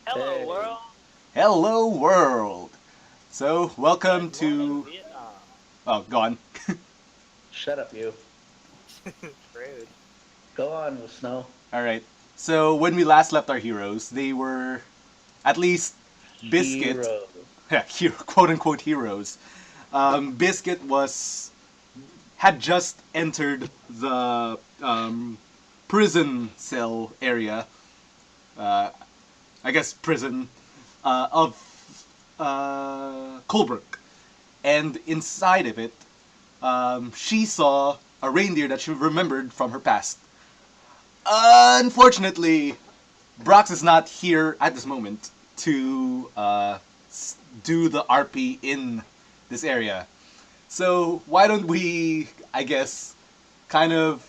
Hello, Hey, world. Hello, world. So, welcome Good morning, to. Vietnam. Oh, go on. shut up, you. Rude. Go on, Snow. All right. So, when we last left our heroes, they were at least Biscuit, Hero. quote unquote heroes. Biscuit had just entered the prison cell area. Uh, I guess prison of Colebrook, and inside of it, she saw a reindeer that she remembered from her past. Unfortunately, Brox is not here at this moment to do the RP in this area. So why don't we, I guess, kind of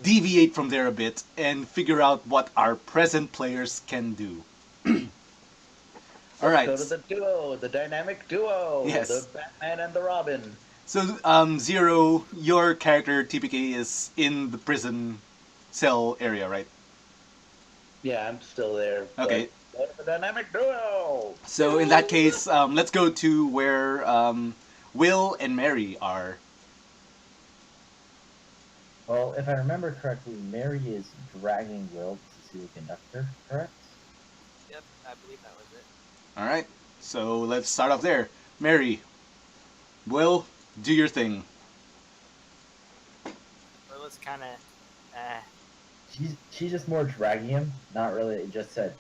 deviate from there a bit and figure out what our present players can do. All Let's right. go to the duo, the dynamic duo, Yes. the Batman and the Robin. So, Zero, your character TPK is in the prison cell area, right? Yeah, I'm still there, Okay. but go to the dynamic duo. So in that case, let's go to where Will and Mary are. Well, if I remember correctly, Mary is dragging Will to see the conductor, correct? Yep, I believe that was it. All right. So let's start off there. Mary, Will, do your thing. Well, it's kind of. Uh, She's just more dragging him, not really. Just said,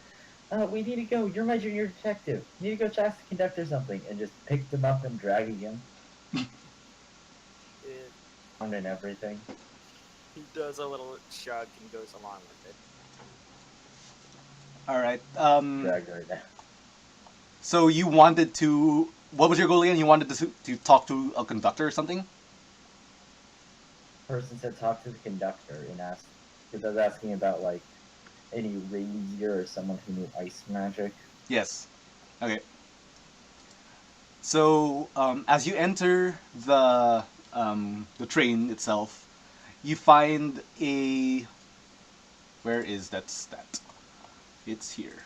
"We need to go. You're my junior detective. You need to go ask the conductor something," and just picked him up and dragging him it, on and everything. he does a little shrug and goes along with it. All right. Dragged her down. So you wanted to. What was your goal again? You wanted to talk to a conductor or something? Person said, "Talk to the conductor," and asked because I was asking about like any reindeer or someone who knew ice magic. Yes. Okay. So as you enter the train itself, you find a. Where is that stat? It's here.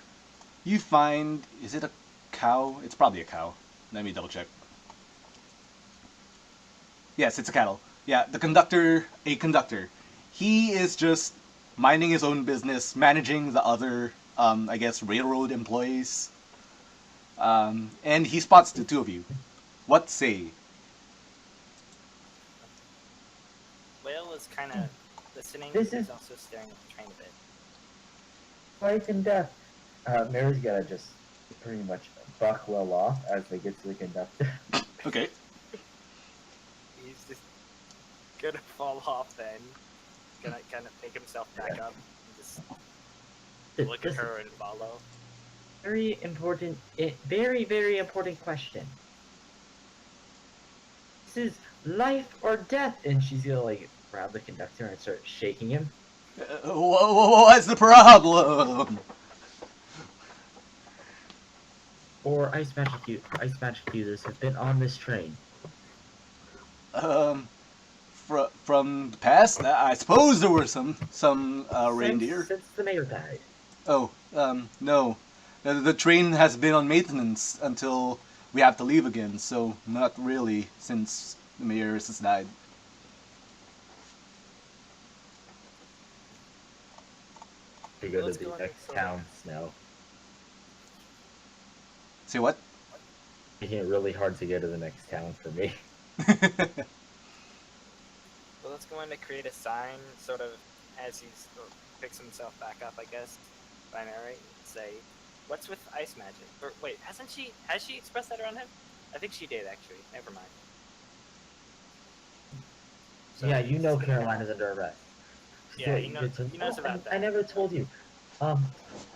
You find. Is it a cow? It's probably a cow. Let me double check. Yes, it's a cattle. Yeah, the conductor, a conductor. He is just minding his own business, managing the other, I guess, railroad employees. And he spots the two of you. What say? Whale is kind of listening, This but he's is also staring at the train a bit. life and death. Mary's gotta just pretty much buck well off as they get to the conductor. Okay. He's just gonna fall off then. Gonna kind of pick himself back Yeah. up and just look at This her and follow. Very important question. This is life or death. and she's gonna like grab the conductor and start shaking him. What's the problem? Or ice magic users have been on this train. Um, from the past, I suppose there were some Since reindeer. since the mayor died. Oh, no. The train has been on maintenance until we have to leave again, so not really since the mayor has died. To Well, go to let's the go into next sort of. town, Snow. Say what? Making it really hard to get to the next town for me. Well, let's go in to create a sign, sort of, as he picks himself back up, I guess, by Mary, and say, "What's with ice magic?" Or wait, has she expressed that around him? I think she did actually. Never mind. So Yeah, he's you know just gonna Carolina's under arrest. Yeah, he knows. He knows Oh, about I that. never told you.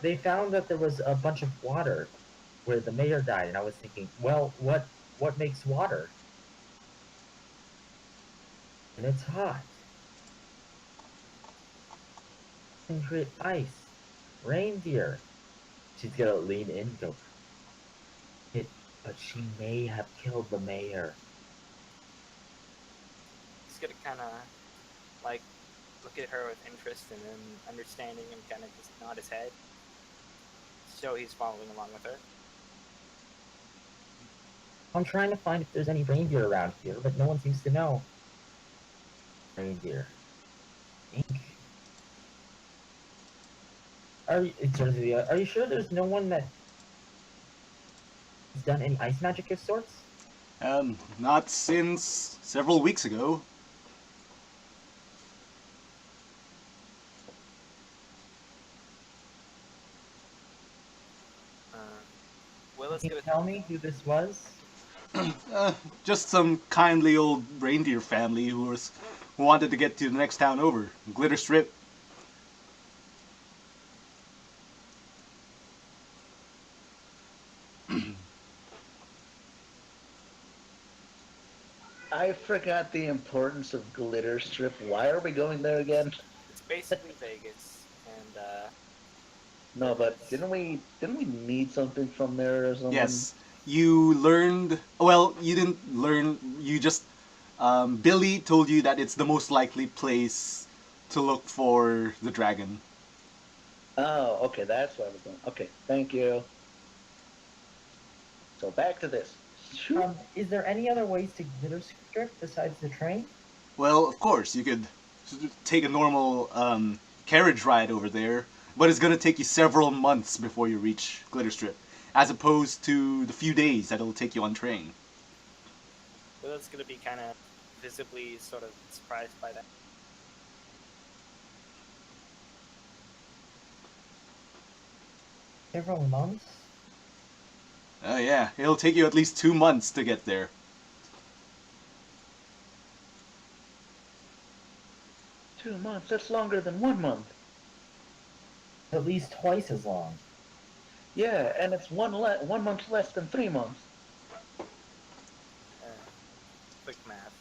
They found that there was a bunch of water where the mayor died, and I was thinking, well, what makes water? And it's hot. And create ice. Reindeer. She's gonna lean in and go, it, but she may have killed the mayor. He's gonna kind of like look at her with interest and then understanding and kind of just nod his head. show he's following along with her. I'm trying to find if there's any reindeer around here, but no one seems to know. Reindeer. Ink. Are you sure there's no one that has done any ice magic of sorts? Not since several weeks ago. Well, let's Can go you with tell me who this was? Just some kindly old reindeer family who wanted to get to the next town over, Glitter Strip. I forgot the importance of Glitter Strip. Why are we going there again? It's basically Vegas, and No, but didn't we need something from there or someone? Yes, you learned. Well, you didn't learn. You just. Billy told you that it's the most likely place to look for the dragon. Oh, okay, that's why I was going. Okay, thank you. So back to this. Is there any other ways to glitter strip besides the train? Well, of course, you could take a normal carriage ride over there, but it's gonna take you several months before you reach Glitter Strip, as opposed to the few days that it'll take you on train. Willow's gonna be kind of visibly sort of surprised by that. Several months? Oh yeah, it'll take you at least 2 months to get there. 2 months. That's longer than 1 month. At least twice as long. Yeah, and it's 1 month less than 3 months. Quick math.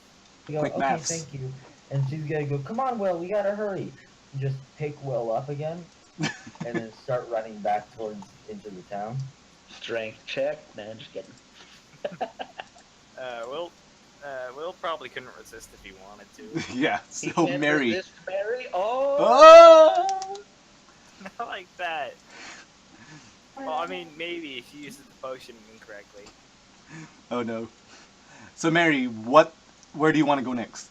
You go, Quick okay, maths. thank you. And she's gonna go, come on, Will, we gotta hurry. And just pick Will up again, and then start running back towards into the town. Strength check. Nah, just kidding. Will probably couldn't resist if he wanted to. Yeah, He so can't Mary. resist Mary. Oh. Oh! Not like that. Well, I mean, maybe if you use the potion incorrectly. Oh no. So Mary, where do you want to go next?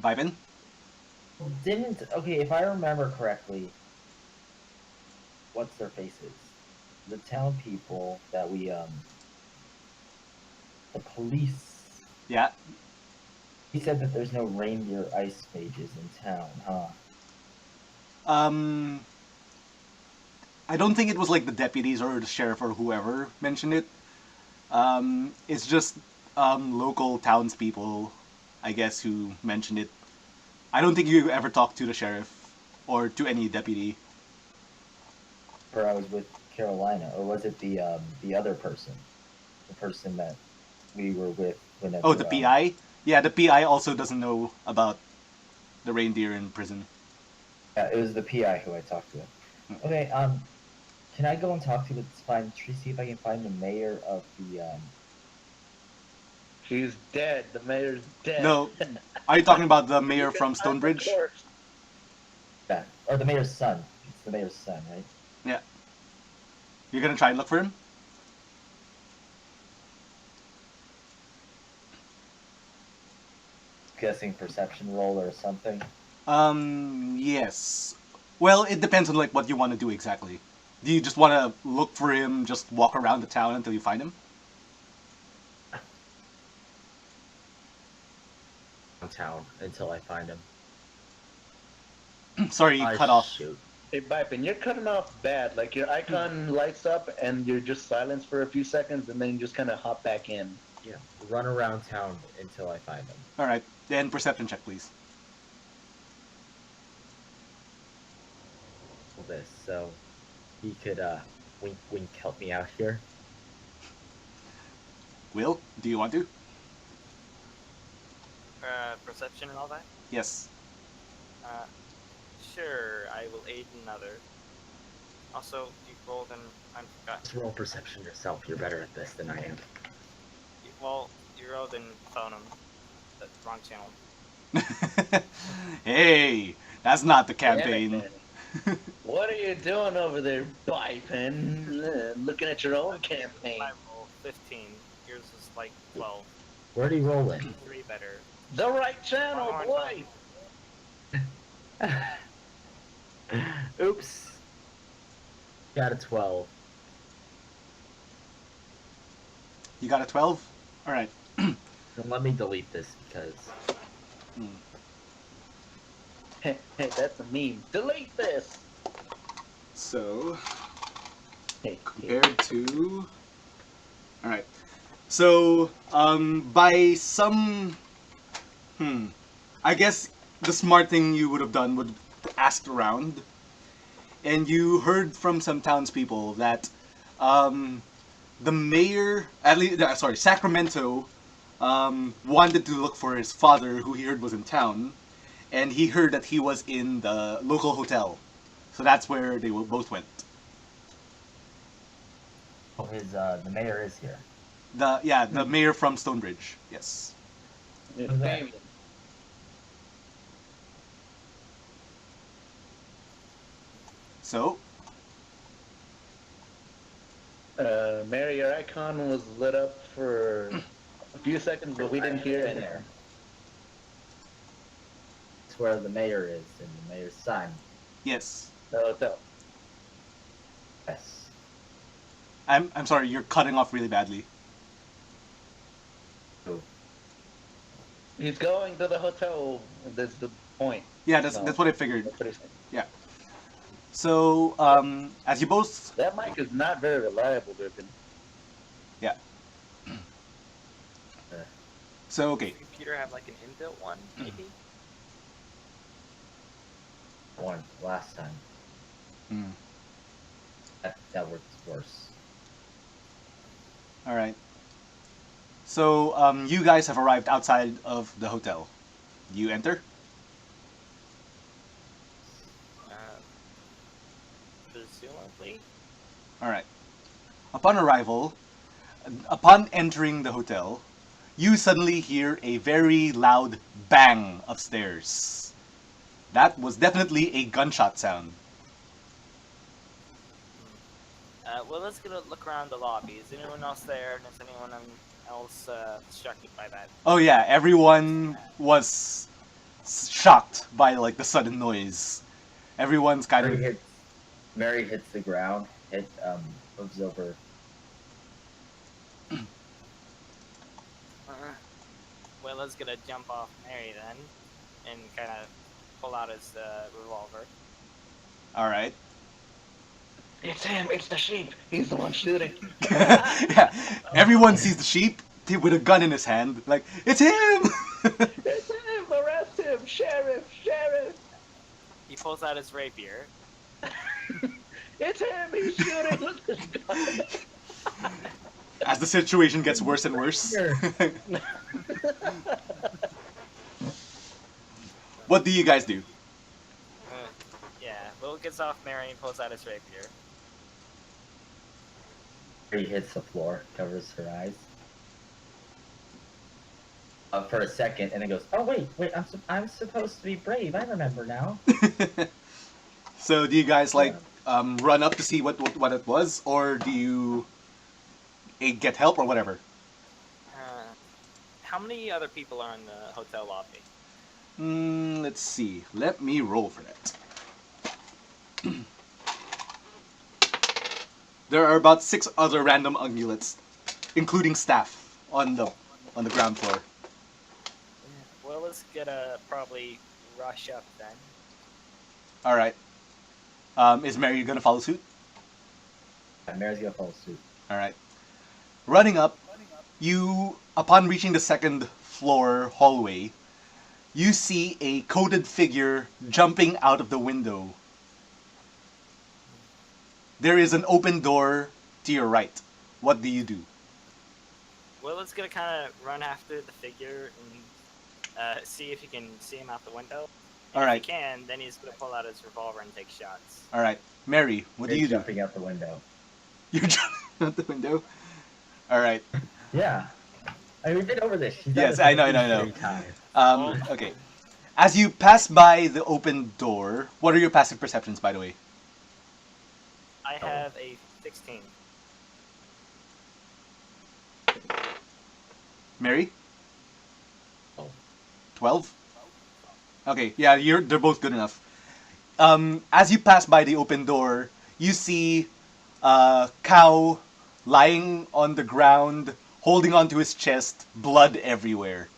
Vibin? Okay, if I remember correctly, what's their faces? The town people that the police. Yeah. He said that there's no reindeer ice mages in town, huh? I don't think it was like the deputies or the sheriff or whoever mentioned it. It's just local townspeople, I guess, who mentioned it. I don't think you ever talked to the sheriff or to any deputy. Or I was with Carolina, or was it the other person, the person that we were with whenever? Oh, the PI? Yeah, the PI also doesn't know about the reindeer in prison. Yeah, it was the PI who I talked to. Okay, can I go and talk to see if I can find the mayor of the She's dead. The mayor's dead. No, are you talking about the mayor You can from find the Stonebridge? corpse. yeah, or the mayor's son? It's the mayor's son, right? Yeah. You're gonna try and look for him? Guessing perception roll or something. Yes. Well, it depends on like what you want to do exactly. Do you just want to look for him, just walk around the town until you find him? Town until I find him. Sorry, you cut off. Shoot. Hey, Bipin, you're cutting off bad. Like, your icon lights up, and you're just silenced for a few seconds, and then you just kind of hop back in. Yeah, run around town until I find him. All right, then perception check, please. This, so he could wink wink help me out here. Will, do you want to? Perception and all that? Yes. Sure, I will aid another. Also, you rolled and I forgot. Just roll perception yourself. You're better at this than I am. Well, you rolled and phone him. The wrong channel. Hey, that's not the campaign. Damn it, Manny. What are you doing over there, Bipin? Looking at your own campaign. My roll 15. Yours is like 12. Where'd he roll in? 3 better. The right channel, Longhorn, boy. Oops. Got a 12. You got a 12? Alright. Then let me delete this because Hey, that's a meme. Delete this. So, Hey, compared to... Alright. So, by some... I guess the smart thing you would have done would ask around. And you heard from some townspeople that the mayor, at least, sorry, Sacramento, wanted to look for his father, who he heard was in town. And he heard that he was in the local hotel. So that's where they both went. Oh, the mayor is here. The mayor from Stonebridge. Yes. Yeah, Who's that? Damien. So, Mary, your icon was lit up for a few seconds, but we didn't hear in it. there. It's where the mayor is, and the mayor's son. yes. The hotel. Yes. I'm sorry, you're cutting off really badly. Who? He's going to the hotel. That's the point. Yeah, that's No. that's what I figured. That's what he's saying. So, as you both, That mic is not very reliable, Griffin. so Does okay, the computer have like an inbuilt one, maybe? One last time. Hmm. That works worse. All right. So, you guys have arrived outside of the hotel. You enter. Presumably. All right. Upon arrival, upon entering the hotel, you suddenly hear a very loud bang upstairs. That was definitely a gunshot sound. Well, let's get a look around the lobby. Is anyone else there? And is anyone else distracted by that? Oh yeah, everyone was shocked by like the sudden noise. Everyone's kind of Mary hits the ground. Moves over. Well, let's gonna jump off Mary then, and kind of pull out his revolver. all right. It's him. It's the sheep. He's the one shooting. Yeah, everyone sees the sheep with a gun in his hand. Like, it's him. It's him. Arrest him, sheriff. Sheriff. He pulls out his rapier. It's him. He's shooting with his gun. As the situation gets worse and worse. What do you guys do? Yeah, Will gets off Mary and pulls out his rapier. Mary hits the floor, covers her eyes. For a second, and then goes, "Oh wait, I'm supposed to be brave. I remember now." So do you guys like run up to see what it was, or do you get help or whatever? How many other people are in the hotel lobby? Let's see. Let me roll for that. There are about 6 other random ungulates, including staff on the ground floor. Well, let's get a probably rush up then. All right. Is Mary gonna follow suit? Mary's gonna follow suit. All right. Running up, you upon reaching the second floor hallway, you see a coated figure jumping out of the window. There is an open door to your right. What do you do? Well, let's gonna kind of run after the figure and see if you can see him out the window. And All right. If he can, then he's gonna pull out his revolver and take shots. All right, Mary, what do you do? Jumping out the window. You're jumping out the window. All right. Yeah. I mean, we've been over this. She's done Yes, this I know, like I know, I know. 3 times. Okay. As you pass by the open door, what are your passive perceptions, by the way? I have a 16. Mary? Oh. 12? Okay, yeah, they're both good enough. As you pass by the open door, you see a cow lying on the ground, holding onto his chest, blood everywhere.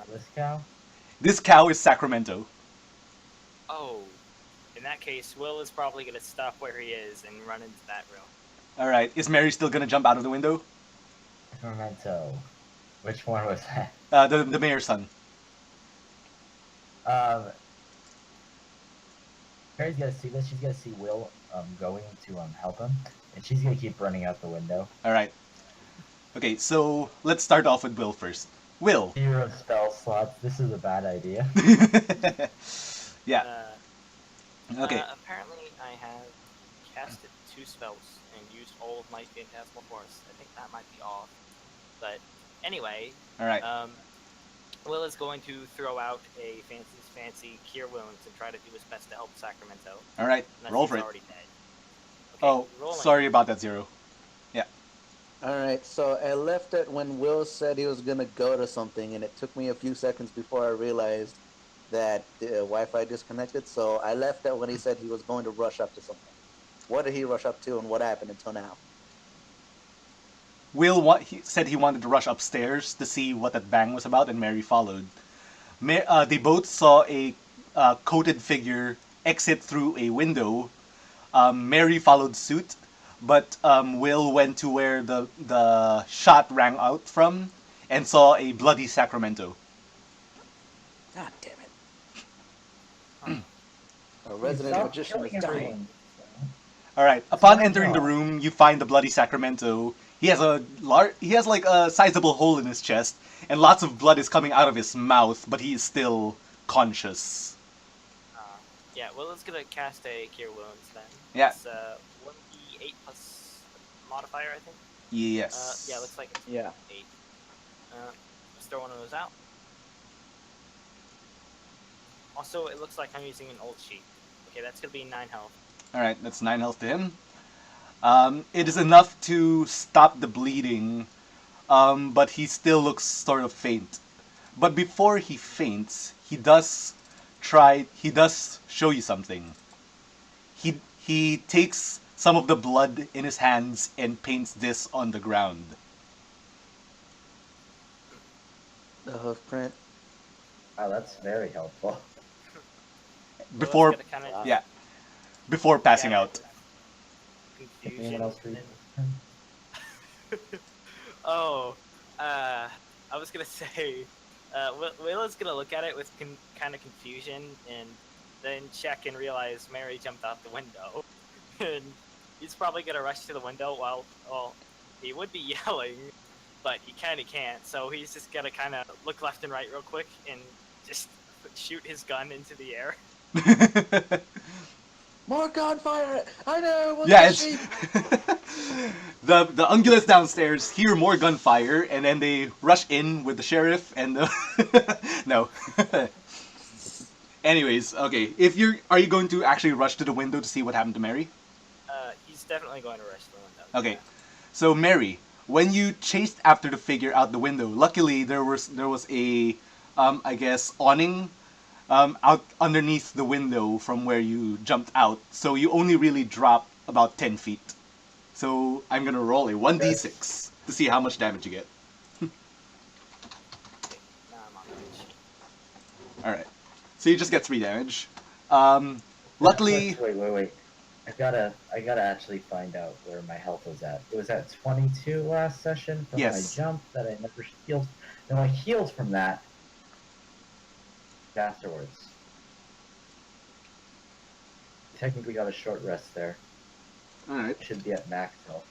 This cow? This cow is Sacramento. Oh, in that case, Will is probably gonna stop where he is and run into that room. Alright, is Mary still gonna jump out of the window? Memento. Which one was that? The mayor's son. Mary's gonna see this. She's gonna see Will going to help him, and she's gonna keep running out the window. Alright. Okay, so let's start off with Will first. Will. 0 spell slots. This is a bad idea. Yeah. Okay. Apparently, I have casted 2 spells and used all of my Phantasmal Force. I think that might be off. But anyway, Alright. Will is going to throw out a fancy Cure Wounds and try to do his best to help Sacramento. Alright, Unless roll he's for it. already dead. Okay, Oh, rolling. sorry about that, Zero. Alright, so I left it when Will said he was gonna go to something, and it took me a few seconds before I realized that the Wi-Fi disconnected, so I left it when he said he was going to rush up to something. What did he rush up to, and what happened until now? He said he wanted to rush upstairs to see what that bang was about, and Mary followed. They both saw a coated figure exit through a window. Mary followed suit, but Will went to where the shot rang out from and saw a bloody Sacramento. God damn it. A resident Stop magician is killing dying. everyone. Alright, upon Oh, entering the God. room, you find the bloody Sacramento. He has like a sizable hole in his chest, and lots of blood is coming out of his mouth, but he is still conscious. Yeah, Will is gonna cast a Cure Wounds then. Yeah. It's 1d8 plus modifier, I think. Yes. Yeah, looks like it's Yeah. 8. Let's throw one of those out. Also, it looks like I'm using an old sheet. Okay, that's gonna be 9 health. Alright, that's 9 health to him. It is enough to stop the bleeding, but he still looks sort of faint. But before he faints, he does show you something. He takes some of the blood in his hands and paints this on the ground. The hoof print. Wow, that's very helpful. Before, Will's gonna kinda yeah, before passing Yeah. out. confusion. Anyone else read it? Oh, I was gonna say, Will is gonna look at it with kind of confusion and then check and realize Mary jumped out the window. And he's probably gonna rush to the window while, well, he would be yelling, but he kind of can't. So he's just gonna kind of look left and right real quick and just shoot his gun into the air. More gunfire! I know! We'll Yeah, get it's sheep! the ungulates downstairs hear more gunfire, and then they rush in with the sheriff and the no. Anyways, okay. Are you going to actually rush to the window to see what happened to Mary? He's definitely going to rush to the window. Okay. So Mary, when you chased after the figure out the window, luckily there was a I guess awning out underneath the window from where you jumped out, so you only really dropped about 10 feet. So I'm gonna roll a 1d6 to see how much damage you get. Okay, now I'm on the sheet. Alright. So you just get 3 damage. Luckily, Wait. I gotta actually find out where my health was at. It was at 22 last session from Yes. my jump that I never healed. No, I healed from that afterwards. Technically got a short rest there. alright. Should be at max health.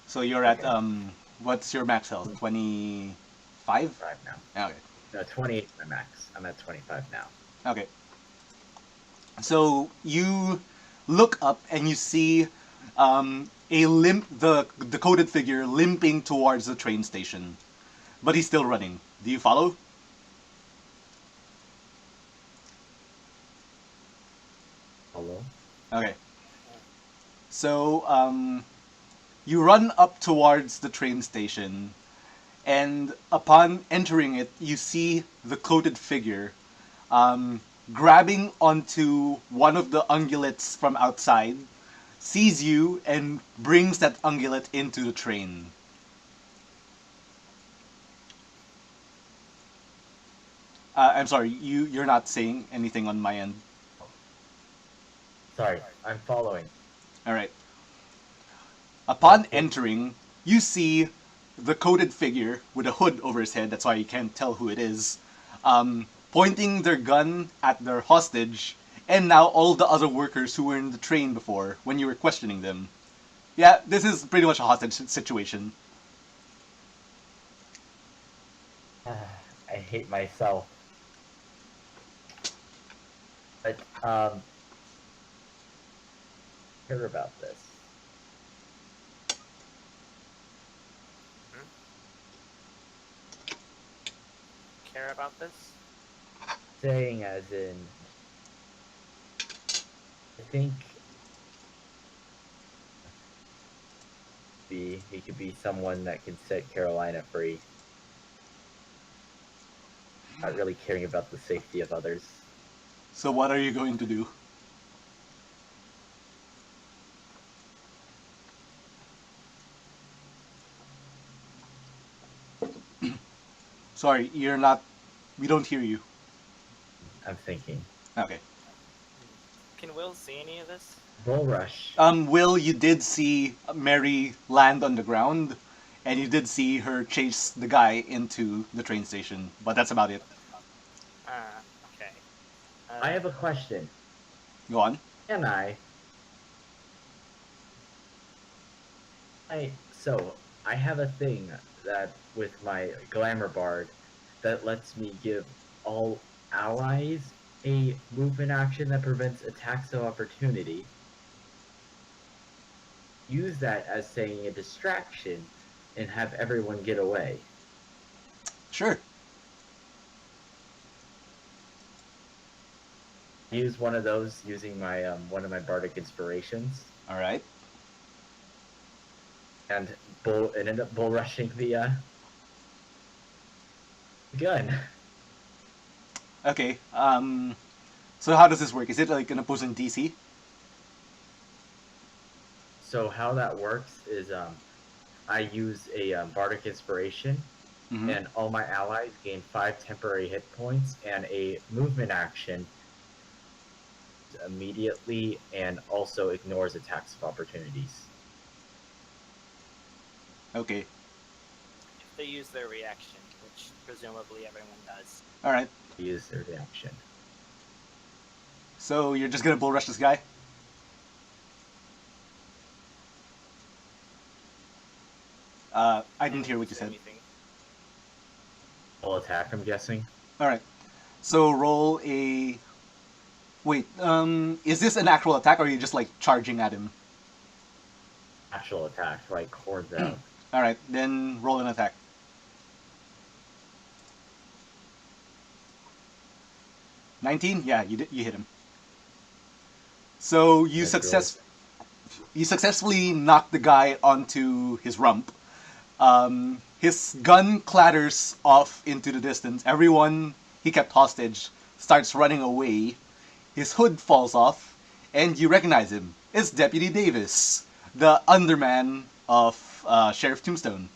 So you're at, Okay. what's your max health? 25? 5 now. Okay. No, 28 is my max. I'm at 25 now. Okay. So you look up and you see the coated figure limping towards the train station, but he's still running. Do you follow? Hello? Okay. So you run up towards the train station, and upon entering it, you see the coated figure grabbing onto one of the ungulates from outside, sees you, and brings that ungulate into the train. I'm sorry, you're not saying anything on my end. Sorry, I'm following. All right. Upon Okay. entering, you see the coated figure with a hood over his head. That's why you can't tell who it is. Pointing their gun at their hostage, and now all the other workers who were in the train before when you were questioning them. Yeah, this is pretty much a hostage situation. I hate myself. But, care about this. Care about this? Saying as in, I think he could be someone that can set Carolina free. Not really caring about the safety of others. So what are you going to do? Sorry, you're not. We don't hear you. I'm thinking. Okay. Can Will see any of this? Bull rush. Will, you did see Mary land on the ground, and you did see her chase the guy into the train station, but that's about it. Okay. I have a question. Go on. Can so I have a thing that with my glamour bard that lets me give all allies a movement action that prevents attacks of opportunity. Use that as saying a distraction and have everyone get away. Sure. Use one of those using my one of my bardic inspirations All right. and end up bull rushing the gun. Okay. So how does this work? Is it like an opposing DC? So how that works is I use a bardic inspiration, Mm-hmm. and all my allies gain 5 temporary hit points and a movement action immediately, and also ignores attacks of opportunities. Okay. If they use their reaction, which presumably everyone does. All right. Use their reaction. So you're just gonna bull rush this guy? I didn't hear what you said. Anything. Full attack, I'm guessing. All right. So roll a. Wait. Is this an actual attack, or are you just like charging at him? Actual attack, like hordes out. All right. Then roll an attack. 19? Yeah, you hit him. So you That's you successfully knock the guy onto his rump. His gun clatters off into the distance. Everyone he kept hostage starts running away. His hood falls off, and you recognize him. It's Deputy Davis, the underman of Sheriff Tombstone.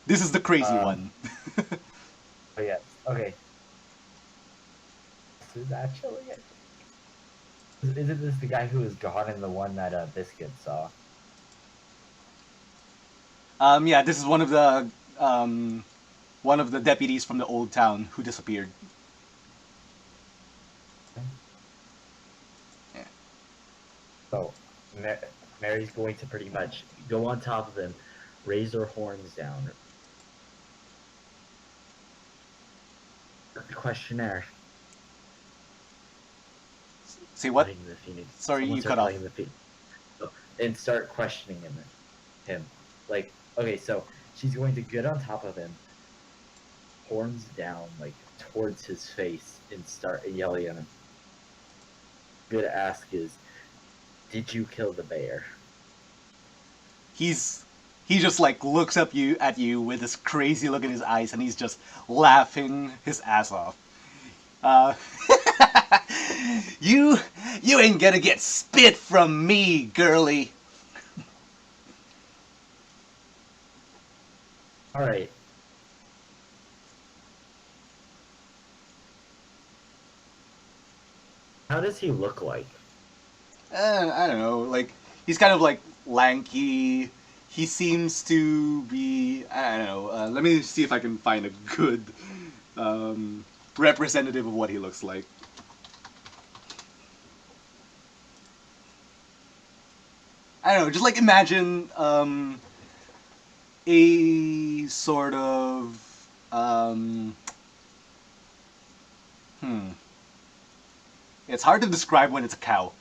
This is the crazy one. Oh yes. Okay. This is actually it. Isn't this the guy who was gone in the one that Biscuit saw? Yeah, this is one of the deputies from the old town who disappeared. Yeah. So Mary's going to pretty much go on top of him, raise her horns down. Questionnaire. Say Say what? Fighting the Phoenix. Sorry, Someone you start cut off. fighting the Phoenix. Oh, and start questioning him. Like, okay, so she's going to get on top of him, horns down, like towards his face, and start yelling at him. Good ask is, did you kill the bear? He just like looks up at you with this crazy look in his eyes, and he's just laughing his ass off. Uh, you ain't gonna get spit from me, girly. All right. How does he look like? I don't know. Like he's kind of like lanky. He seems to be. I don't know. Let me see if I can find a good representative of what he looks like. I don't know. Just like imagine a sort of It's hard to describe when it's a cow.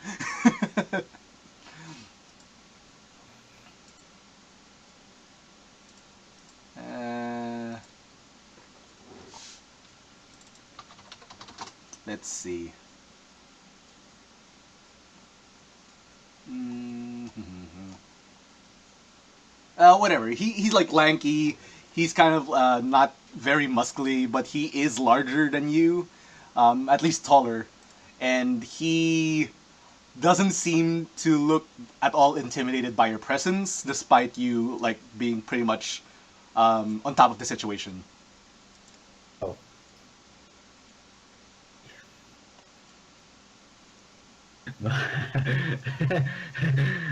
uh, let's see. Whatever. He's like lanky. He's kind of not very muscly, but he is larger than you, at least taller, and he doesn't seem to look at all intimidated by your presence, despite you like being pretty much on top of the situation. Oh.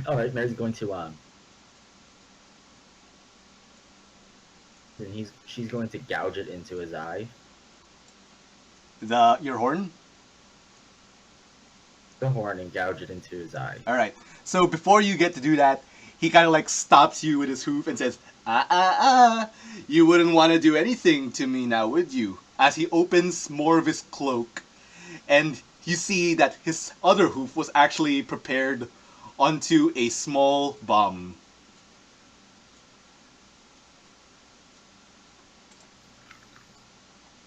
All right, Mary's going to and she's going to gouge it into his eye. Your horn? The horn and gouge it into his eye. All right. So before you get to do that, he kind of like stops you with his hoof and says, you wouldn't want to do anything to me now, would you? As he opens more of his cloak, and you see that his other hoof was actually prepared onto a small bomb.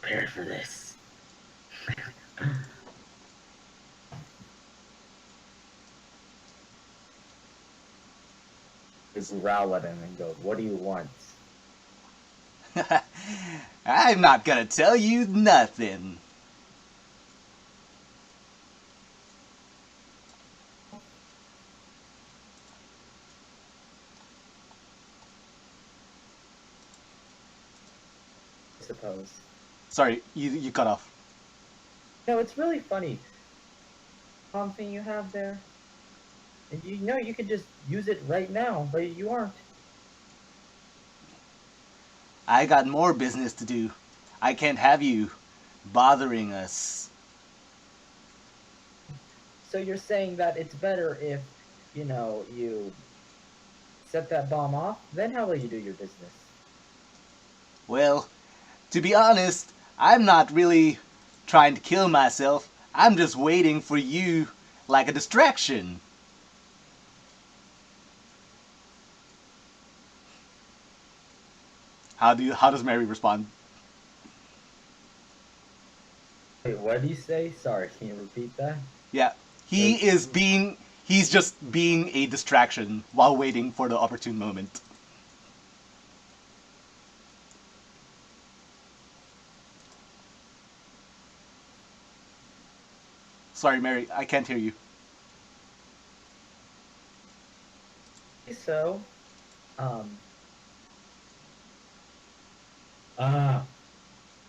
Prepare for this. Just growl at him and goes, "What do you want?" I'm not gonna tell you nothing. I suppose. Sorry, you cut off. No, it's really funny. Thing you have there. And you know you could just use it right now, but you aren't. I got more business to do. I can't have you bothering us. So you're saying that it's better if, you set that bomb off? Then how will you do your business? Well, to be honest, I'm not really trying to kill myself. I'm just waiting for you like a distraction. How does Mary respond? Wait, what did you say? Sorry, can you repeat that? Yeah, he's just being a distraction while waiting for the opportune moment. Sorry, Mary, I can't hear you. So,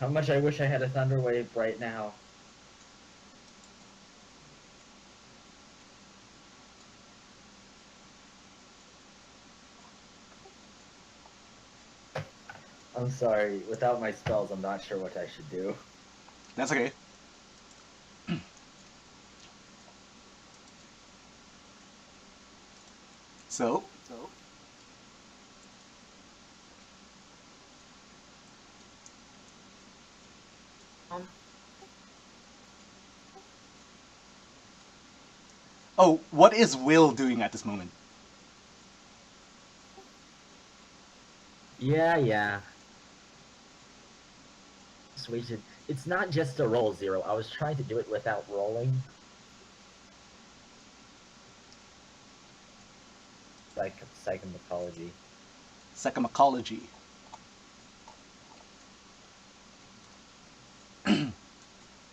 how much I wish I had a thunder wave right now. I'm sorry, without my spells, I'm not sure what I should do. That's okay. So, Um, Oh, what is Will doing at this moment? Yeah. Persuasion. It's not just a roll 0. I was trying to do it without rolling. Like psychomythology. Psychomycology.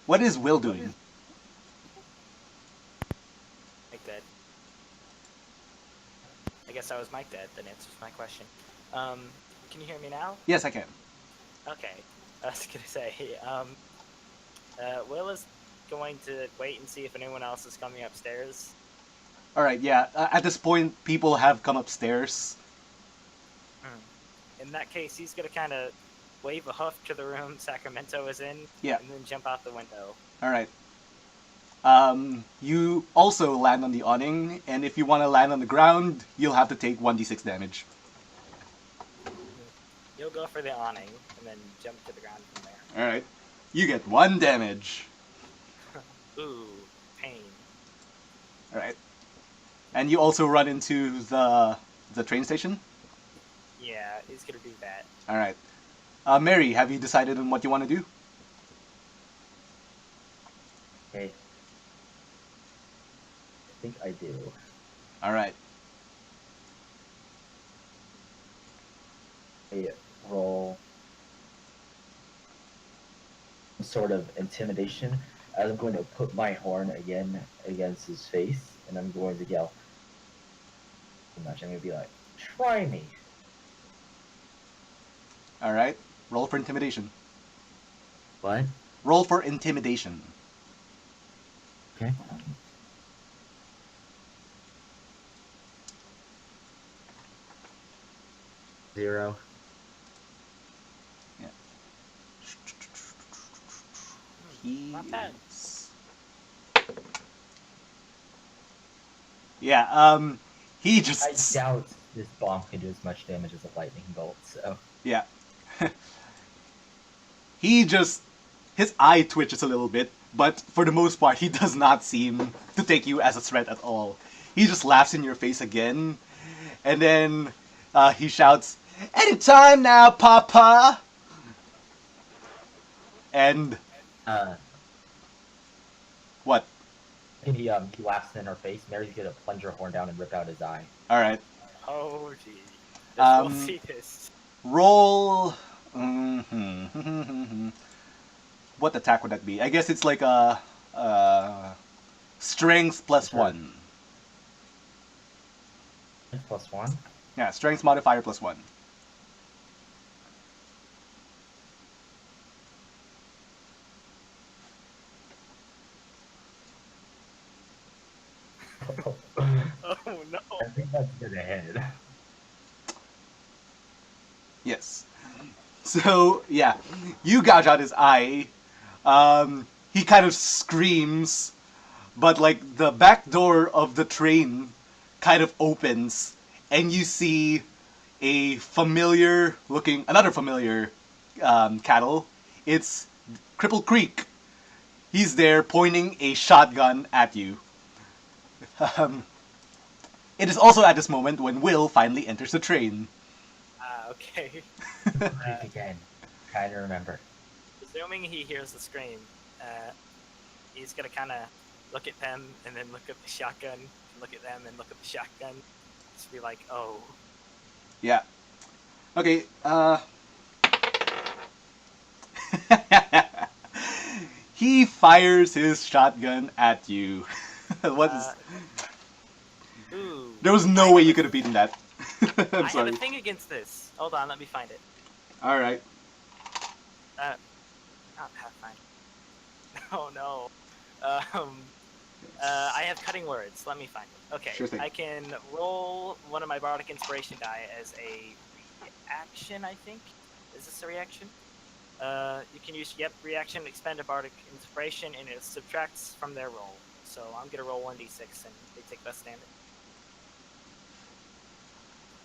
What is Will doing? Mike dead. I guess I was Mike dead. That answers my question. Can you hear me now? Yes, I can. Okay. I was gonna say, Will is going to wait and see if anyone else is coming upstairs. All right, yeah. At this point, people have come upstairs. In that case, he's gonna kind of wave a hoof to the room Sacramento is in, Yeah. and then jump out the window. All right. You also land on the awning, and if you want to land on the ground, you'll have to take 1d6 damage. You'll go for the awning, and then jump to the ground from there. All right. You get 1 damage. Ooh, pain. All right. And you also run into the train station. Yeah, he's gonna do that. All right. Mary, have you decided on what you want to do? Okay. I think I do. All right. I roll some sort of intimidation. As I'm going to put my horn again against his face, and I'm going to yell. Pretty much, I'm going to be like, "Try me." All right. Roll for intimidation. What? Roll for intimidation. Okay. 0. Yeah. Not bad. Yeah. He I just. doubt this bomb can do as much damage as a lightning bolt, so. Yeah. He just. His eye twitches a little bit, but for the most part, he does not seem to take you as a threat at all. He just laughs in your face again, and then he shouts, "Anytime now, Papa!" And Uh, what? and he laughs in her face. Mary's gonna plunge her horn down and rip out his eye. All right. Oh, gee. Um, We'll see this. Roll. What attack would that be? I guess it's like a strength plus Sure. 1. +1. Yeah, strength modifier plus 1. Oh, no. I think that's gonna hit. Yes. So yeah, you gouge out his eye. He kind of screams, but like the back door of the train kind of opens, and you see another familiar cattle. It's Cripple Creek. He's there pointing a shotgun at you. It is also at this moment when Will finally enters the train. Okay. Creek again. Trying to remember. Assuming he hears the scream, he's gonna kind of look at them and then look at the shotgun, and look at them and look at the shotgun. Just be like, oh. Yeah. Okay, he fires his shotgun at you. What is... Ooh. There was no way you could have beaten that. I I'm have sorry. a thing against this. Hold on, let me find it. Alright. Not Pathfinder. Oh no. I have cutting words. Let me find it. Okay. Sure thing. I can roll one of my bardic inspiration die as a reaction, I think. Is this a reaction? You can use reaction, expend a bardic inspiration, and it subtracts from their roll. So I'm gonna roll 1d6, and they take less damage.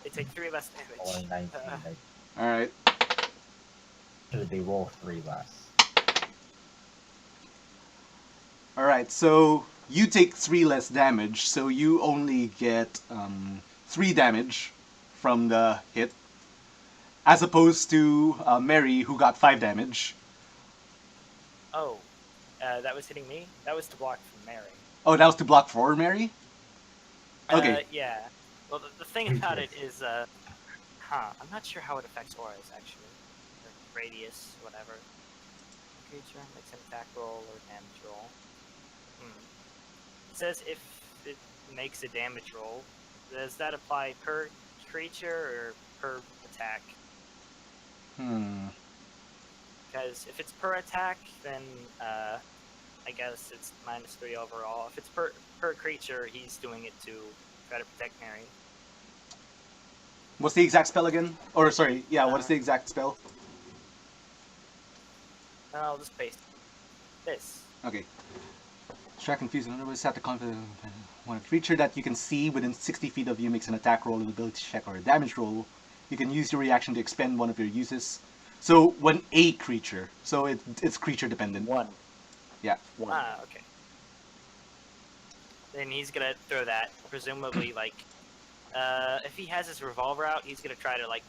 They take 3 less Or damage. 19. Alright. Should they roll 3 less? Alright, so you take 3 less damage, so you only get 3 damage from the hit, as opposed to Mary, who got 5 damage. Oh, that was hitting me? That was to block from Mary. Oh, that was to block for Mary? Okay. Yeah. Well, the thing about it is, I'm not sure how it affects auras, actually. Or radius, whatever. Creature makes an attack roll or damage roll. It says if it makes a damage roll, does that apply per creature or per attack? Because if it's per attack, then I guess it's -3 overall. If it's per creature, he's doing it to try to protect Mary. What's the exact spell again? Or, sorry, yeah, what is the exact spell? I'll just paste this. Okay. Distract, confuse, and otherwise set the confidence. When a creature that you can see within 60 feet of you makes an attack roll, an ability check, or a damage roll, you can use your reaction to expend one of your uses. So, when a creature. So, it's creature dependent. One. Yeah. One. Okay. Then he's gonna throw that, presumably, like, if he has his revolver out, he's gonna try to, like,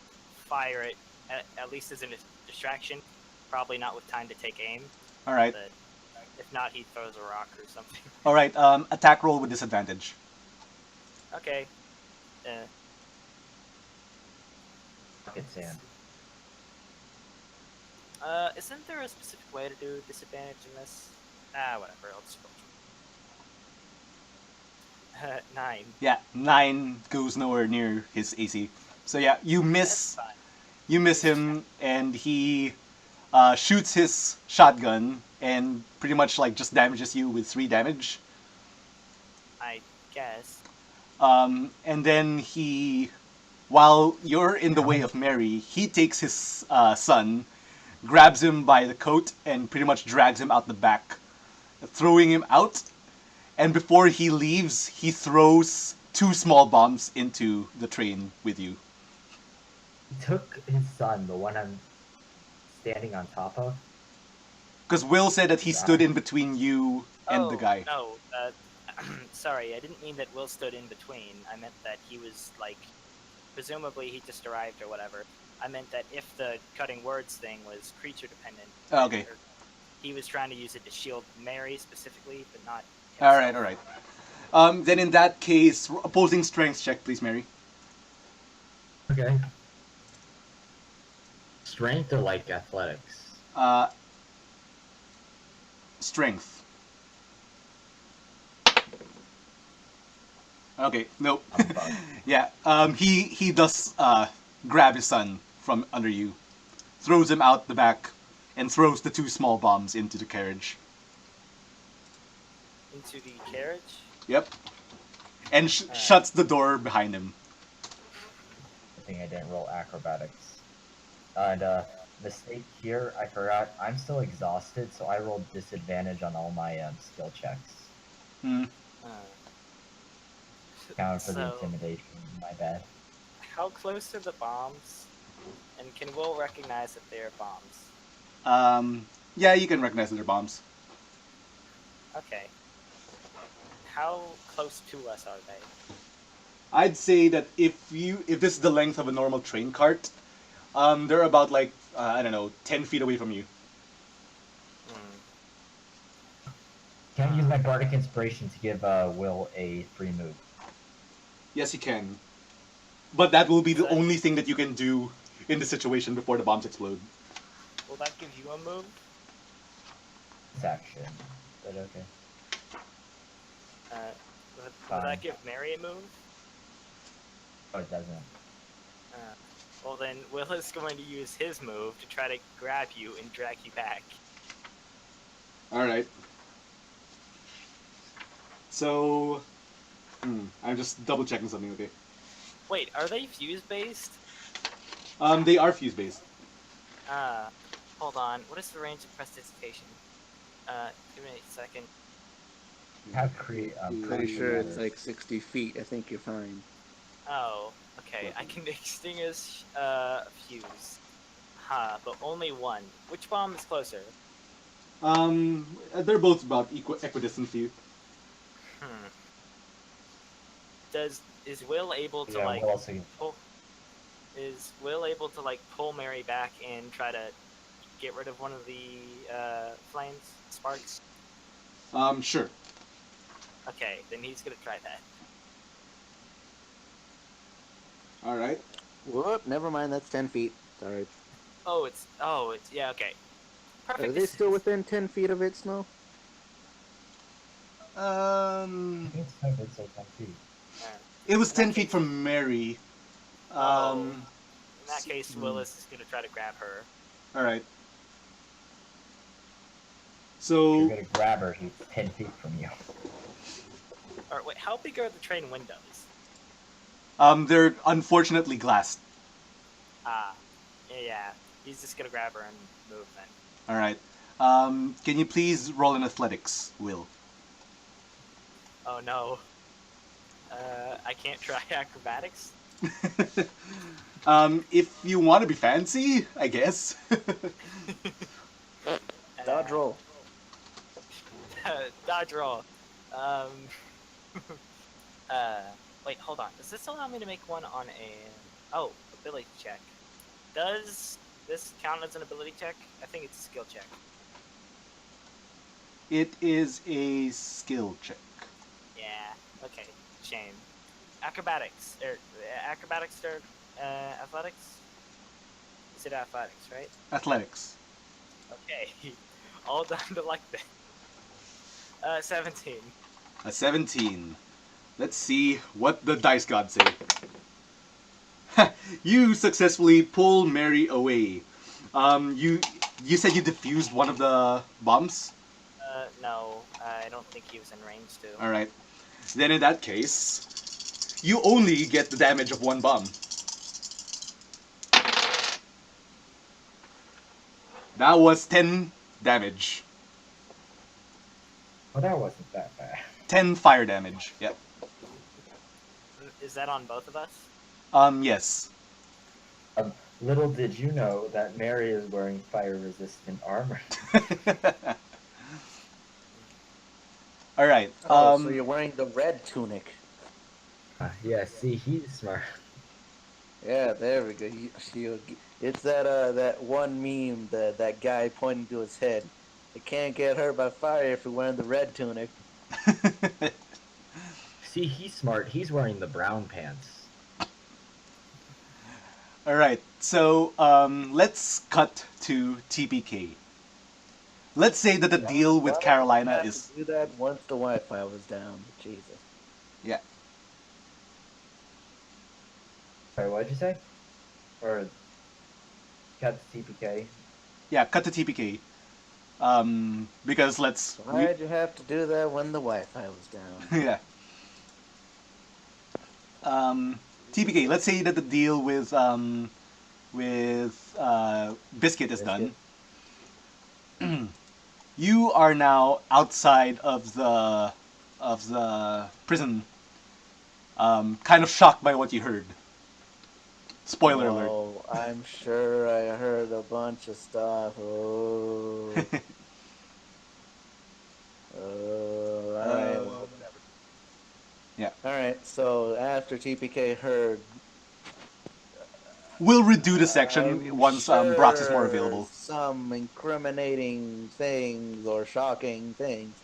fire it, at least as a distraction. Probably not with time to take aim. Alright. But if not, he throws a rock or something. Alright, attack roll with disadvantage. Okay. Rocket sand. Isn't there a specific way to do disadvantage in this? Whatever, I'll just roll. 9. Yeah, 9 goes nowhere near his AC. So yeah, you miss. That's fine. You miss him, and he shoots his shotgun and pretty much like just damages you with 3 damage. I guess. And then he, while you're in the way of Mary, he takes his son, grabs him by the coat, and pretty much drags him out the back, throwing him out. And before he leaves, he throws 2 small bombs into the train with you. He took his son, the one I'm standing on top of. Because Will said that he stood in between you and the guy. No, sorry, I didn't mean that Will stood in between. I meant that he was, like, presumably he just arrived or whatever. I meant that if the cutting words thing was creature dependent, Oh, okay. he was trying to use it to shield Mary specifically, but not himself. Alright. Then in that case, opposing strength check, please, Mary. Okay. Strength or like athletics? Strength. Okay, nope. I'm fucked. Yeah, he does grab his son from under you, throws him out the back, and throws the 2 small bombs into the carriage. Into the carriage? Yep. And shuts the door behind him. I think I didn't roll acrobatics. And mistake here, I forgot. I'm still exhausted, so I rolled disadvantage on all my skill checks. Counted for the So- intimidation. My bad. How close are the bombs? And can Will recognize that they are bombs? Yeah, you can recognize that they're bombs. Okay. How close to us are they? I'd say that if this is the length of a normal train cart, they're about like, I don't know, 10 feet away from you. Can I use my bardic inspiration to give Will a free move? Yes, you can. But that will be the Is that- only thing that you can do in the situation before the bombs explode. Will that give you a move? It's action. But okay. Will Fine. that give Mary a move? Oh, it doesn't. Well, then Will is going to use his move to try to grab you and drag you back. Alright. So... I'm just double checking something, okay? Wait, are they fuse based? They are fuse based. Hold on. What is the range of prestidigitation? Give me a second. Have create. I'm pretty sure it's like 60 feet. I think you're fine. Oh, okay. I can extinguish fuse. But only one. Which bomb is closer? They're both about equidistant for you. Hmm. Is Will able to Yeah, like what else are you- pull? Is Will able to like pull Mary back and try to get rid of one of the flames sparks? Sure. Okay, then he's gonna try that. All right. Whoop, never mind. That's 10 feet. Sorry. Oh it's yeah, okay. Are Perfect they still distance. within 10 feet of it, Snow? I think so, did say 10 feet. Uh, It was in that 10 feet case, from Mary. oh, Um, in that case, Willis is gonna try to grab her. all right. If you're So gonna grab her, he's 10 feet from you. Or wait, how big are the train windows? they're unfortunately glassed. Ah, yeah. He's just gonna grab her and move then. All right. Can you please roll in athletics, Will? Oh no. I can't try acrobatics. If you want to be fancy, I guess. Dodge roll. Dodge roll. Um. Wait, hold on. Does this allow me to make one on a? Oh, ability check. Does this count as an ability check? I think it's a skill check. It is a skill check. Yeah. Okay. Shame. Acrobatics acrobatics or athletics? Is it athletics, right? Athletics. Okay. All down to like that. 17. A 17. Let's see what the dice gods say. You successfully pull Mary away. You said you defused one of the bombs? No, I don't think he was in range to. Alright. Then in that case, you only get the damage of one bomb. That was 10 damage. Well, that wasn't that bad. 10 fire damage. Yep. Is that on both of us? Yes. Little did you know that Mary is wearing fire-resistant armor. Alright. Oh, so you're wearing the red tunic. Yeah, see, he's smart. Yeah, there we go. It's that one meme, that guy pointing to his head. It can't get hurt by fire if you're wearing the red tunic. See, he's smart. He's wearing the brown pants. Alright, so let's cut to TPK. Let's say that the deal with Why did you Carolina have is... to do that once the Wi-Fi was down. Jesus. Yeah. Sorry, what'd you say? Or cut the TPK? Yeah, cut to TPK. Because let's... Why'd you have to do that when the Wi-Fi was down? yeah. TPK, let's say that the deal with Biscuit is done. You are now outside of the prison, kind of shocked by what you heard. Spoiler alert. Oh, I'm sure I heard a bunch of stuff. Oh. Alright, well, whatever. Yeah. Alright, so after TPK heard... We'll redo the section I'm once Brox is more available. some incriminating things or shocking things.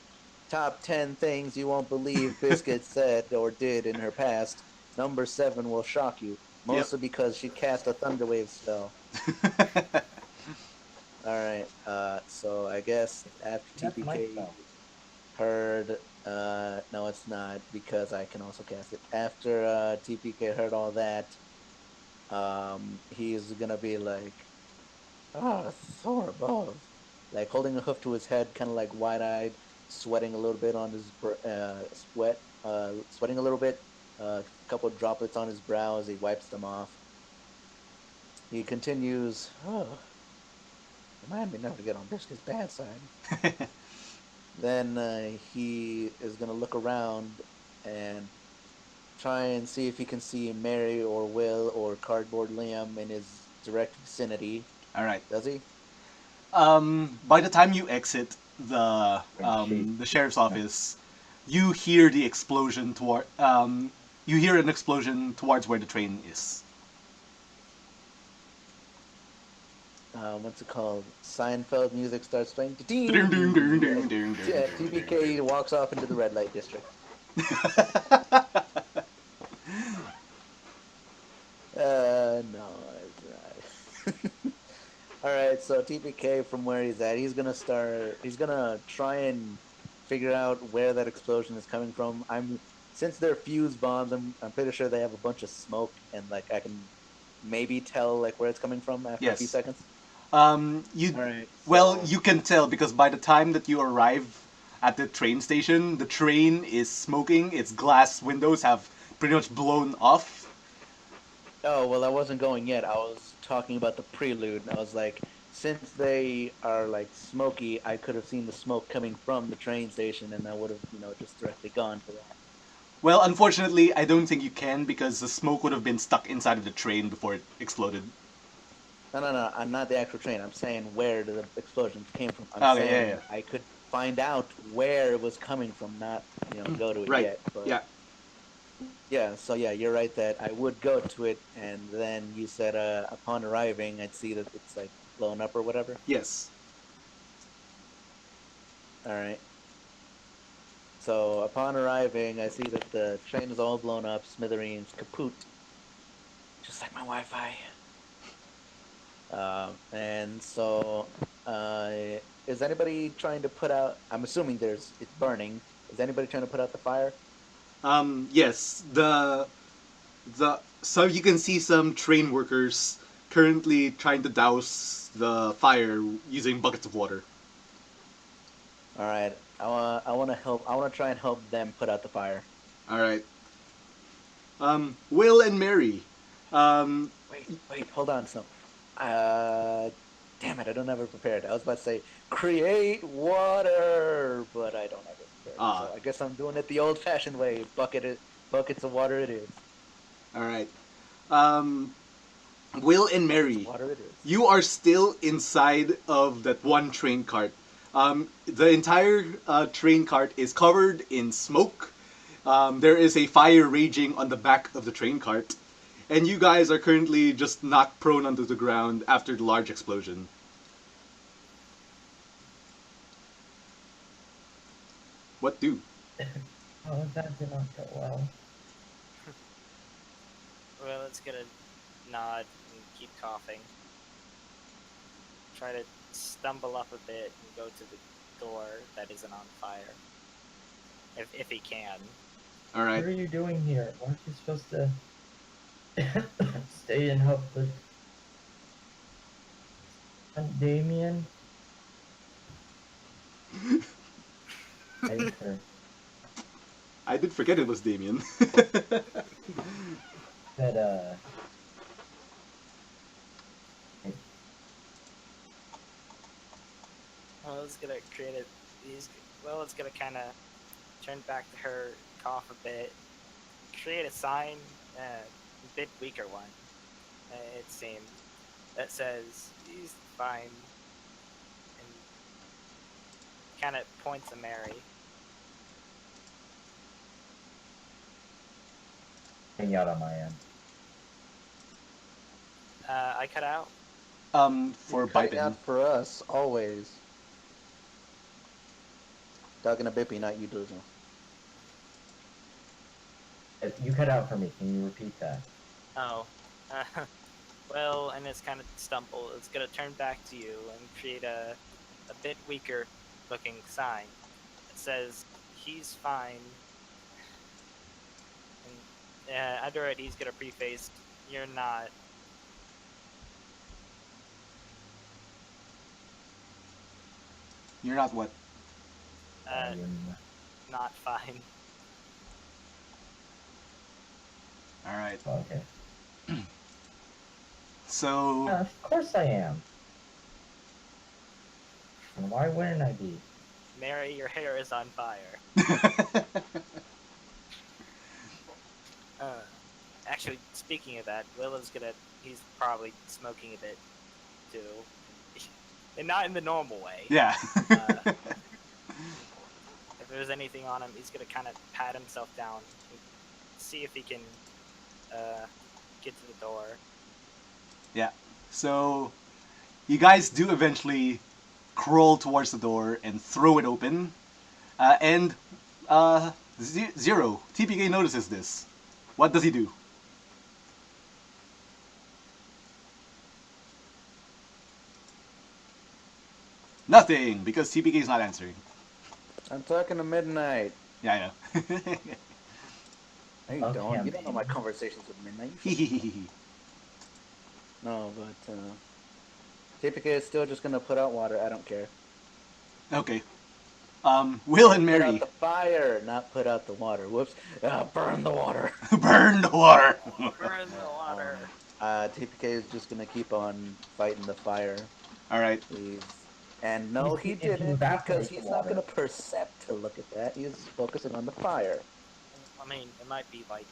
Top 10 things you won't believe Biscuit said or did in her past. Number 7 will shock you. Mostly because she cast a Thunderwave spell. Alright, so I guess after That's my TPK spell. heard... no, it's not, because I can also cast it. After TPK heard all that, he's gonna be like, soar above. Like holding a hoof to his head, kind of like wide-eyed, sweating a little bit on his sweating a little bit, a couple of droplets on his brow as he wipes them off. He continues, remind me never to get on Biscuit's bad side. Then he is gonna look around and try and see if he can see Mary or Will or Cardboard Liam in his direct vicinity. Alright. Does he? By the time you exit the sheriff's office, you hear the explosion toward. You hear an explosion towards where the train is. What's it called? Seinfeld music starts playing. Ding, ding, ding, ding, ding, ding, TBK walks off into the red light district. No, it's right. All right, so TPK from where he's at, he's gonna try and figure out where that explosion is coming from. Since they're fuse bombs, I'm pretty sure they have a bunch of smoke, and like I can maybe tell like where it's coming from after a few Yes. seconds. You All right. well, so- you can tell because by the time that you arrive at the train station, the train is smoking. Its glass windows have pretty much blown off. Oh, well, I wasn't going yet. I was talking about the prelude, and I was like, since they are like smoky, I could have seen the smoke coming from the train station, and I would have, just directly gone for that. Well, unfortunately, I don't think you can because the smoke would have been stuck inside of the train before it exploded. No. I'm not the actual train. I'm saying where the explosion came from. I'm Okay, saying yeah. I could find out where it was coming from, not, go to it Right. yet. But Yeah. yeah, so yeah, you're right that I would go to it, and then you said upon arriving, I'd see that it's like blown up or whatever. Yes. All right. So upon arriving, I see that the train is all blown up, smithereens, kaput, just like my Wi-Fi. And so, is anybody trying to put out? I'm assuming it's burning. Is anybody trying to put out the fire? Yes. So you can see some train workers currently trying to douse the fire using buckets of water. All right. I want to help. I want to try and help them put out the fire. All right. Will and Mary. Wait, hold on. So, damn it, I don't have it prepared. I was about to say create water, but I don't have it prepared. Ah. So I guess I'm doing it the old-fashioned way. Buckets of water it is. All right. Will and Mary, Water it is. you are still inside of that one train cart. The entire train cart is covered in smoke. There is a fire raging on the back of the train cart. And you guys are currently just knocked prone onto the ground after the large explosion. What do? Oh, that did not go well. Well, it's gonna nod and keep coughing. Try to stumble up a bit and go to the door that isn't on fire. If he can. All right. What are you doing here? Aren't you supposed to stay and help the Damien? I did forget it was Damien. That Well, it's gonna create it's gonna kind of turn back to her, cough a bit, create a sign, a bit weaker one, it seems, that says he's fine, and kind of points to Mary. hang out on my end. I cut out. For Cutting Biden. out for us always. Talking to Bippy, not you, Dozo. You cut out for me. Can you repeat that? Oh. Well, and it's kind of stumble. It's gonna turn back to you and create a bit weaker looking sign. It says he's fine. And under it, he's gonna preface, "You're not." You're not what? Not fine. All right. Okay. So. Of course I am. And why wouldn't I be? Mary, your hair is on fire. Actually, speaking of that, he's probably smoking a bit too. And not in the normal way. Yeah. If there's anything on him, he's gonna kind of pat himself down, and see if he can get to the door. Yeah. So you guys do eventually crawl towards the door and throw it open. Zero, TPK notices this. What does he do? Nothing, because TPK is not answering. I'm talking to Midnight. Yeah, I know. No, you Okay, don't. I'm You don't know my in. conversations with Midnight. Hehehehe. No, but TPK is still just gonna put out water. I don't care. Okay. Will and Put out Mary the fire, not put out the water. Whoops. Burn the water. burn the water. Burn the water. TPK is just gonna keep on fighting the fire. All right. And no, He's he beginning to didn't, because evaporate the he's not water. gonna percept to look at that. He's focusing on the fire. I mean, it might be like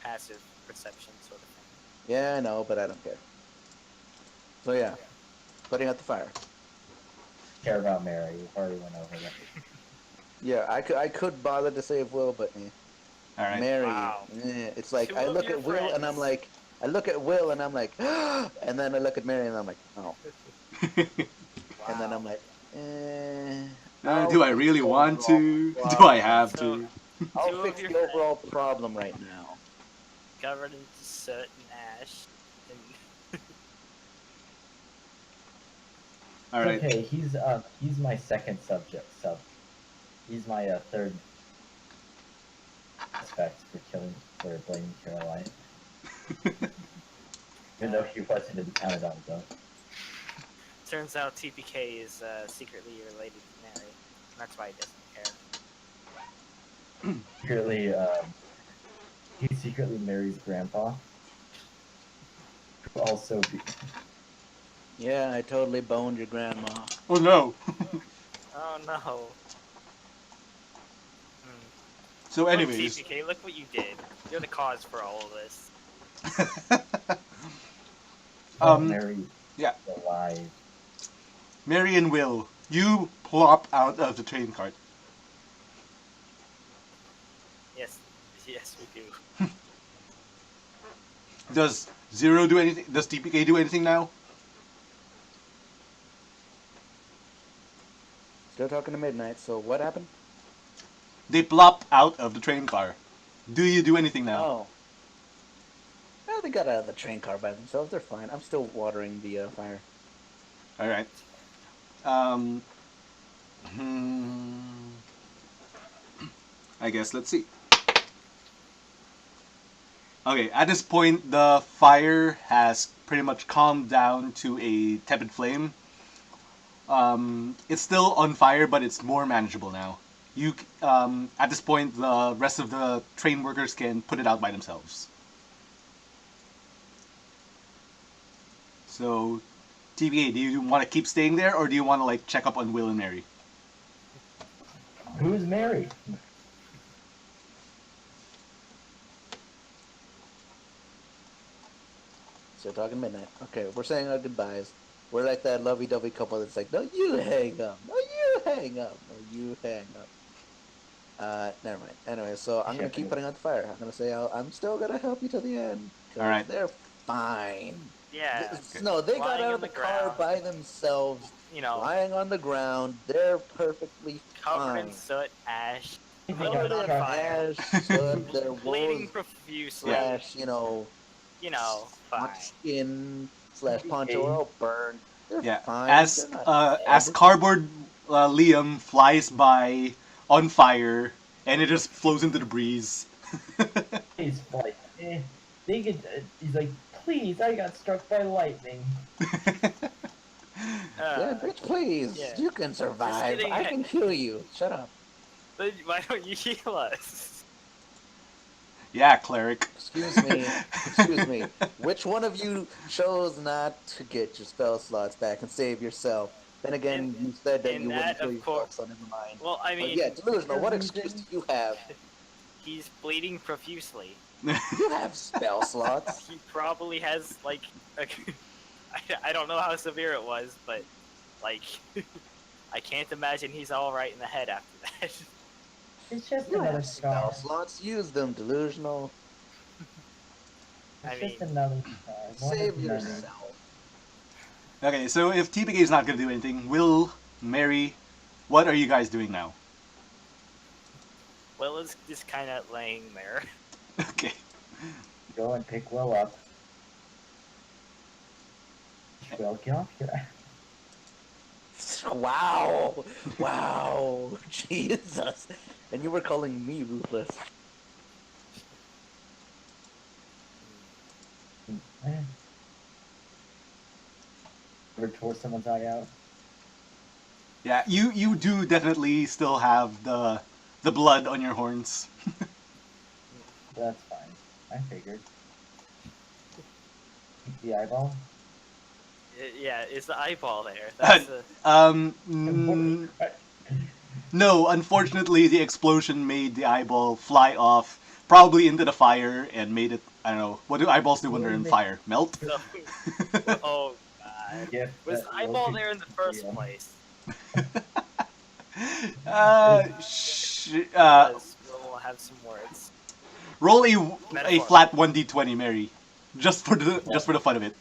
passive perception sort of thing. Yeah, I know, but I don't care. So yeah, putting out the fire. Care about Mary. We've already went over that. Yeah, I could bother to save Will, but All right. Mary, Wow. it's like Two I of look your at Will and I'm friends. like, and then I look at Mary and I'm like, oh, and then I'm like, Do I really want to? Do I have to? I'll Two of fix your the overall problem right now. Covered in soot and ash. And All right. Okay, he's my second subject. He's my third suspect for blaming Caroline. Even though he wasn't counted on though. turns out TPK is secretly related to Mary. That's why he doesn't care. He secretly marries grandpa. Who also Yeah, I totally boned your grandma. Oh no. Oh no. So, Look, anyways. TPK, look what you did. You're the cause for all of this. Mary yeah. alive. Mary and Will, you plop out of the train cart. Yes, yes, we do. Does Zero do anything? Does TPK do anything now? Still talking to Midnight. So what happened? They plop out of the train car. Do you do anything now? Oh. Well, they got out of the train car by themselves. They're fine. I'm still watering the fire. All right. Hmm, I guess let's see. Okay, at this point, the fire has pretty much calmed down to a tepid flame. It's still on fire, but it's more manageable now. At this point, the rest of the train workers can put it out by themselves. So, TVA, do you want to keep staying there, or do you want to like check up on Will and Mary? Who's Mary? Still talking Midnight. Okay, we're saying our goodbyes. We're like that lovey-dovey couple that's like, no, you hang up. No, you hang up. No, you hang up. Never mind. Anyway, so I'm gonna keep putting out the fire. I'm gonna say I'm still gonna help you to the end. All right. They're fine. Yeah. No, they got Lying out on of the the car ground. by themselves, You know, lying on the ground. They're perfectly covered fine. in soot, ash, They Covered on in fire. ash, soot, their bleeding wool profusely. slash, You know, fine. skin slash poncho are all burned. They're Yeah. fine. As They're not as dead. cardboard Liam flies by on fire, and it just flows into the breeze. He's like, he's like, please, I got struck by lightning. Yeah, bitch, please. yeah. You can survive. kidding. I can kill you. Shut up. Then why don't you heal us? Yeah, cleric. Excuse me. Excuse me. Which one of you chose not to get your spell slots back and save yourself? Then again, you said that in you wouldn't that, kill of yourself, course- so never mind. Well, I But mean, yeah, delusional. What for excuse do reason- you have? he's bleeding profusely. You have spell slots. He probably has like, I don't know how severe it was, but like, I can't imagine he's all right in the head after that. It's just You another have spell scar. slots. Use them, delusional. I It's just mean, another scar. One Save of many. yourself. Okay, so if TPK is not gonna do anything, Will, Mary, what are you guys doing now? Will is just kind of laying there. Okay. Go and pick Will up. Will, get off your ass. Wow. Wow. Jesus. And you were calling me ruthless. Eh. Ever tore someone's eye out? Yeah, you do definitely still have the blood on your horns. That's fine. I figured. The eyeball? Yeah, is the eyeball there? That's the. Mm, no, unfortunately, the explosion made the eyeball fly off, probably into the fire, and made it. I don't know. What do eyeballs do when they're in fire? Melt? So, oh god, Gift was that the Will eyeball could there in the keep first for you. place? Uh, Because we'll have some words. roll a Metaphor. flat 1d20, Mary, just for the fun of it.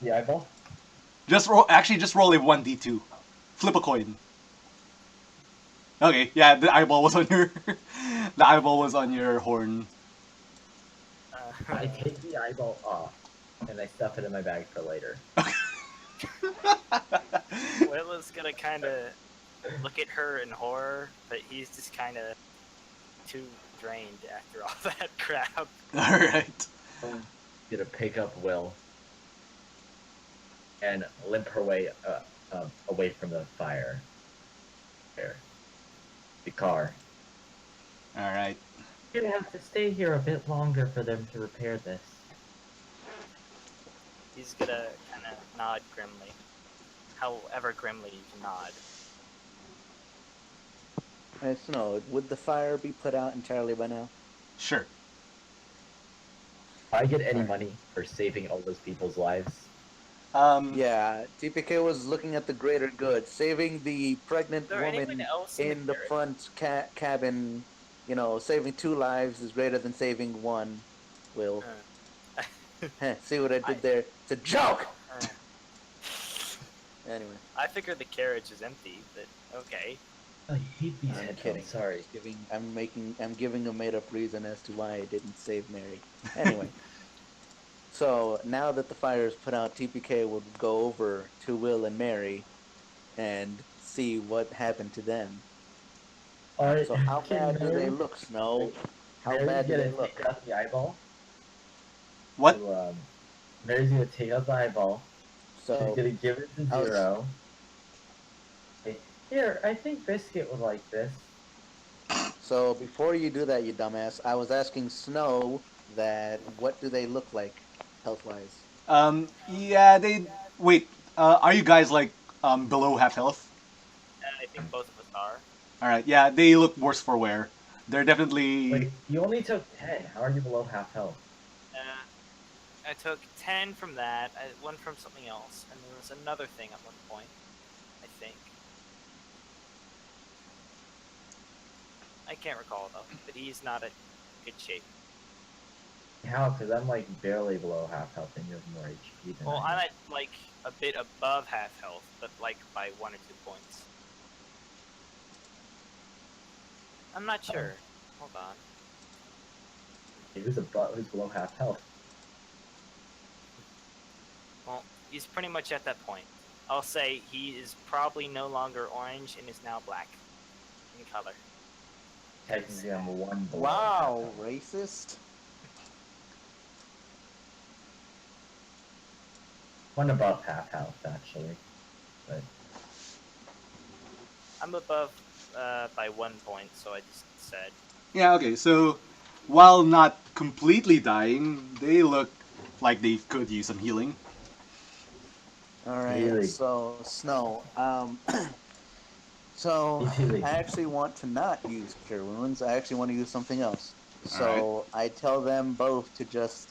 The eyeball? Just roll a 1d2. Flip a coin. Okay, yeah, the eyeball was on your the eyeball was on your horn. I take the eyeball off and I stuff it in my bag for later. Will is gonna kind of look at her in horror, but he's just kind of too drained after all that crap. All right. Gonna pick up Will and limp her way away from the fire. There. The car. All right. You're gonna have to stay here a bit longer for them to repair this. He's gonna kind of nod grimly, however grimly you can nod. Hey, Snow, would the fire be put out entirely by now? Sure. I get any money for saving all those people's lives. Yeah, TPK was looking at the greater good, saving the pregnant Is there anyone woman else in the carriage? front cabin. You know, saving 2 lives is greater than saving 1. Will. Heh, see what I did there? It's a joke! Anyway. I figured the carriage is empty, but okay. I hate these I'm headphones. kidding. Sorry. I'm giving a made up reason as to why I didn't save Mary. Anyway. So now that the fire is put out, TPK would go over to Will and Mary and see what happened to them. Alright, So how bad do they look, Snow? How bad do they Mary's gonna look? take out the eyeball. What? So, Mary's gonna take out the eyeball. She's So gonna give it to I was- Zero. Here, I think Biscuit would like this. So before you do that, you dumbass, I was asking Snow that what do they look like health-wise? Yeah, they. Wait, are you guys like below half health? I think both of us are. All right, yeah, they look worse for wear. They're definitely. Wait, you only took 10. How are you below half health? I took 10 from that, 1 from something else, and there was another thing at one point, I think. I can't recall though, but he's not in good shape. How? Because I'm like barely below half health and you have more HP than Well, I I'm am. at like a bit above half health, but like by 1 or 2 points. I'm not sure. Hold on. Who's below half health? Well, he's pretty much at that point. I'll say he is probably no longer orange and is now black in color. Technically, I'm 1 below. Wow, racist. 1 above half health, actually. But I'm above by 1 point, so I just said. Yeah, okay, so while not completely dying, they look like they could use some healing. All right, Really? so Snow, so Really? I actually want to not use Cure Wounds. I actually want to use something else. So I tell them both to just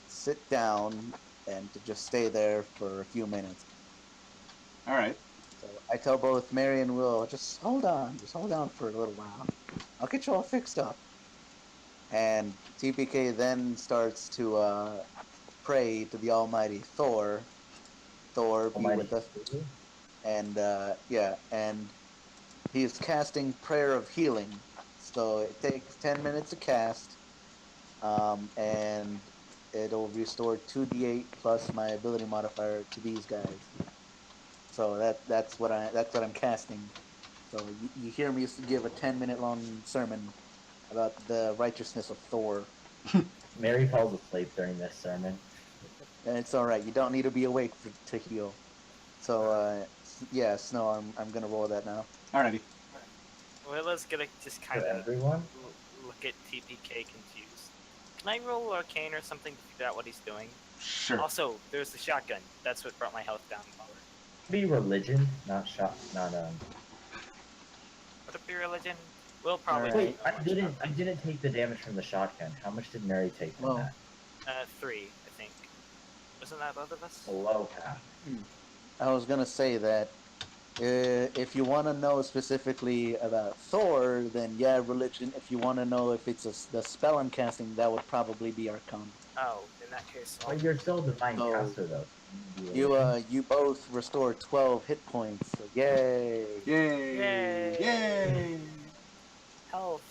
sit down and to just stay there for a few minutes. All right. So I tell both Mary and Will, just hold on for a little while. I'll get you all fixed up. And TPK then starts to pray to the almighty Thor. Thor, be Almighty with us. Thor? And and he's casting Prayer of Healing. So it takes 10 minutes to cast, and it'll restore 2d8 plus my ability modifier to these guys. So that's what I'm casting. So you hear me give a 10-minute long sermon about the righteousness of Thor. Mary falls asleep during this sermon. And it's all right. You don't need to be awake to heal. So yeah, Snow, I'm gonna roll that now. Alrighty. Willa's gonna just For kind of everyone? look at TPK confused. Can I roll Arcane or something to figure out what he's doing? Sure. Also, there's the shotgun. That's what brought my health down lower. Be religion, not not Would it be religion? Will probably. Alright. Wait, I didn't take the damage from the shotgun. How much did Mary take from Well, that? 3, I think. Wasn't that both of us? Below half. I was gonna say that if you want to know specifically about Thor, then yeah, religion. If you want to know if it's the spell I'm casting, that would probably be Arcana. Oh, in that case, But you're still a divine Oh. caster though. You both restore 12 hit points. So yay! Yay! Yay! Yay! health.